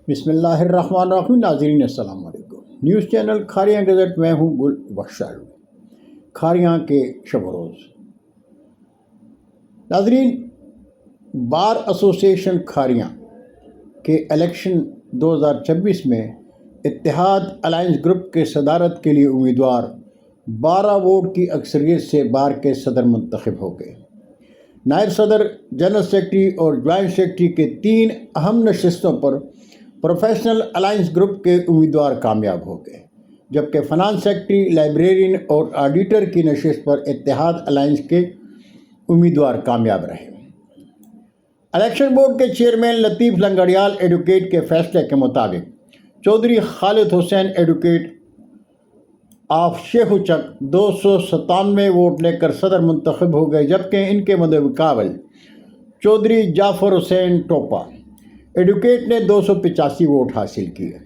بسم اللہ الرحمن الرحیم۔ ناظرین السلام علیکم۔ نیوز چینل کھاریاں گزٹ میں ہوں گل بخشال۔ کھاریاں کے شب و روز۔ ناظرین، بار ایسوسی ایشن کھاریاں کے الیکشن 2026 میں اتحاد الائنس گروپ کے صدارت کے لیے امیدوار 12 ووٹ کی اکثریت سے بار کے صدر منتخب ہو گئے۔ نائب صدر، جنرل سیکرٹری اور جوائنٹ سیکرٹری کے 3 اہم نشستوں پر پروفیشنل الائنس گروپ کے امیدوار کامیاب ہو گئے، جبکہ فنانس سیکرٹری، لائبریرین اور آڈیٹر کی نشست پر اتحاد الائنس کے امیدوار کامیاب رہے۔ الیکشن بورڈ کے چیئرمین لطیف لنگڑیال ایڈوکیٹ کے فیصلے کے مطابق Chaudhry Khalid Hussain advocate of Shekau چک 297 ووٹ لے کر صدر منتخب ہو گئے، جبکہ ان کے مدمقابل چودھری جعفر حسین ٹوپا ایڈوکیٹ نے 285 ووٹ حاصل کیے۔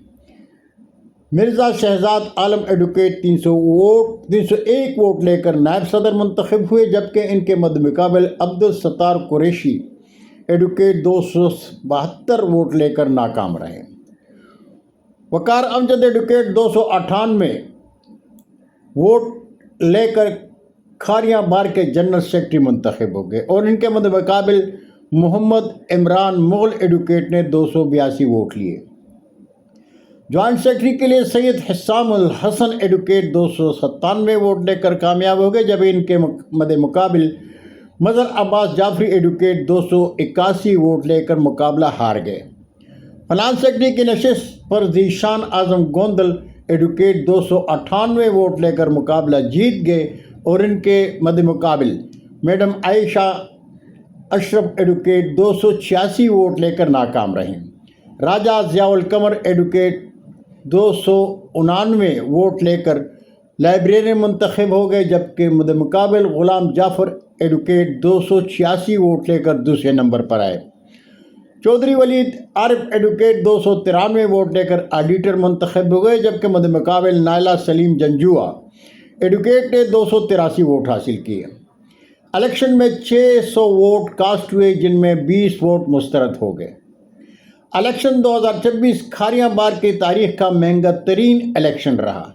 مرزا شہزاد عالم ایڈوکیٹ 301 ووٹ لے کر نائب صدر منتخب ہوئے، جبکہ ان کے مدمقابل عبدالستار قریشی ایڈوکیٹ 272 ووٹ لے کر ناکام رہے۔ وقار امجد ایڈوکیٹ 298 ووٹ لے کر کھاریاں بار کے جنرل سیکرٹری منتخب ہو گئے اور ان کے مدمقابل محمد عمران مغل ایڈوکیٹ نے 282 ووٹ لیے۔ جوائنٹ سیکرٹری کے لیے سید حسام الحسن ایڈوکیٹ 297 ووٹ لے کر کامیاب ہو گئے، جب ان کے مدمقابل مظہر عباس جعفری ایڈوکیٹ 281 ووٹ لے کر مقابلہ ہار گئے۔ فنانس سیکرٹری کی نشست پر ذیشان اعظم گوندل ایڈوکیٹ 298 ووٹ لے کر مقابلہ جیت گئے اور ان کے مدمقابل میڈم عائشہ اشرف ایڈوکیٹ 286 ووٹ لے کر ناکام رہیں۔ راجہ ضیاء القمر ایڈوکیٹ 299 ووٹ لے کر لائبریرین منتخب ہو گئے، جبکہ مدمقابل غلام جعفر ایڈوکیٹ 286 ووٹ لے کر دوسرے نمبر پر آئے۔ چودھری ولید عارف ایڈوکیٹ 293 ووٹ لے کر آڈیٹر منتخب ہو گئے، جبکہ مدمقابل نائلہ سلیم جنجوعہ ایڈوکیٹ نے 283 ووٹ حاصل کیے۔ الیکشن میں 600 ووٹ کاسٹ ہوئے، جن میں 20 ووٹ مسترد ہو گئے۔ الیکشن 2026 کھاریاں بار کی تاریخ کا مہنگا ترین الیکشن رہا۔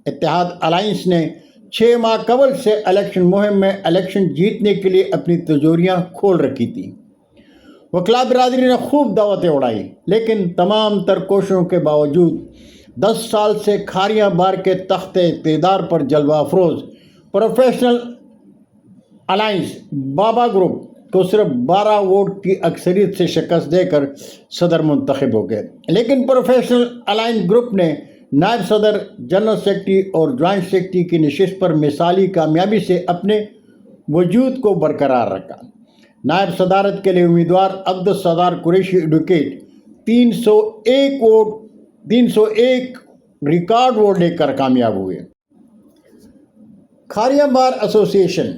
اتحاد الائنس نے 6 ماہ قبل سے الیکشن مہم میں الیکشن جیتنے کے لیے اپنی تجوریاں کھول رکھی تھیں۔ وکلاء برادری نے خوب دعوتیں اڑائی، لیکن تمام تر کوششوں کے باوجود 10 سال سے کھاریاں بار کے تخت اقتدار پر جلوہ افروز پروفیشنل الائنس بابا گروپ کو صرف 12 ووٹ کی اکثریت سے شکست دے کر صدر منتخب ہو گئے، لیکن پروفیشنل الائنس گروپ نے نائب صدر، جنرل سیکرٹری اور جوائنٹ سیکرٹری کی نشست پر مثالی کامیابی سے اپنے وجود کو برقرار رکھا۔ نائب صدارت کے لیے امیدوار Abdul Sattar Qureshi advocate 301 record vote لے کر کامیاب ہوئے۔ کھاریاں بار ایسوسی ایشن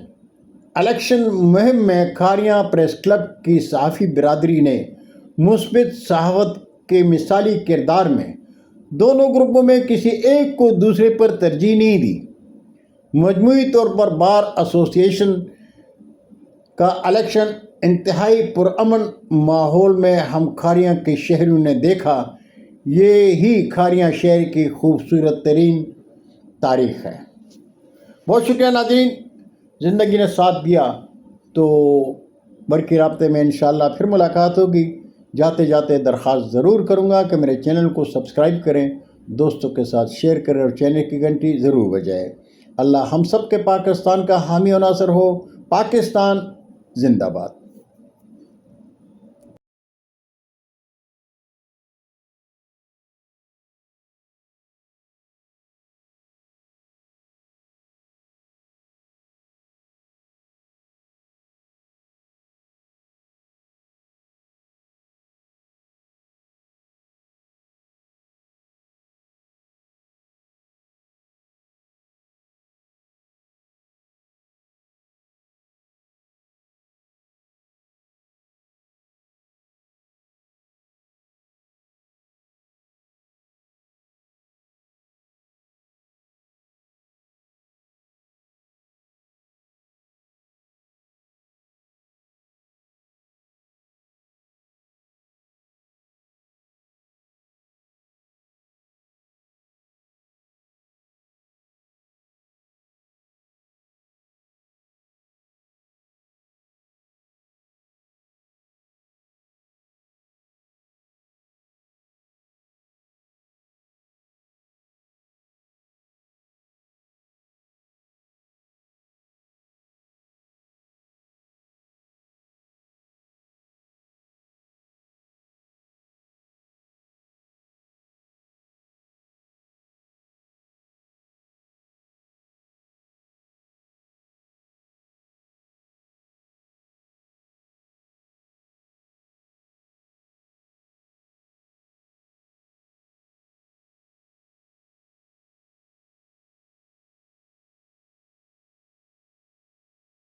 الیکشن مہم میں کھاریاں پریس کلب کی صحافی برادری نے مثبت صحافت کے مثالی کردار میں دونوں گروپوں میں کسی ایک کو دوسرے پر ترجیح نہیں دی۔ مجموعی طور پر بار ایسوسی ایشن کا الیکشن انتہائی پرامن ماحول میں ہم کھاریاں کے شہریوں نے دیکھا۔ یہ ہی کھاریاں شہر کی خوبصورت ترین تاریخ ہے۔ بہت شکریہ ناظرین، زندگی نے ساتھ دیا تو برقی رابطے میں انشاءاللہ پھر ملاقات ہوگی۔ جاتے جاتے درخواست ضرور کروں گا کہ میرے چینل کو سبسکرائب کریں، دوستوں کے ساتھ شیئر کریں اور چینل کی گھنٹی ضرور بجائیں۔ اللہ ہم سب کے پاکستان کا حامی و ناصر ہو۔ پاکستان زندہ باد۔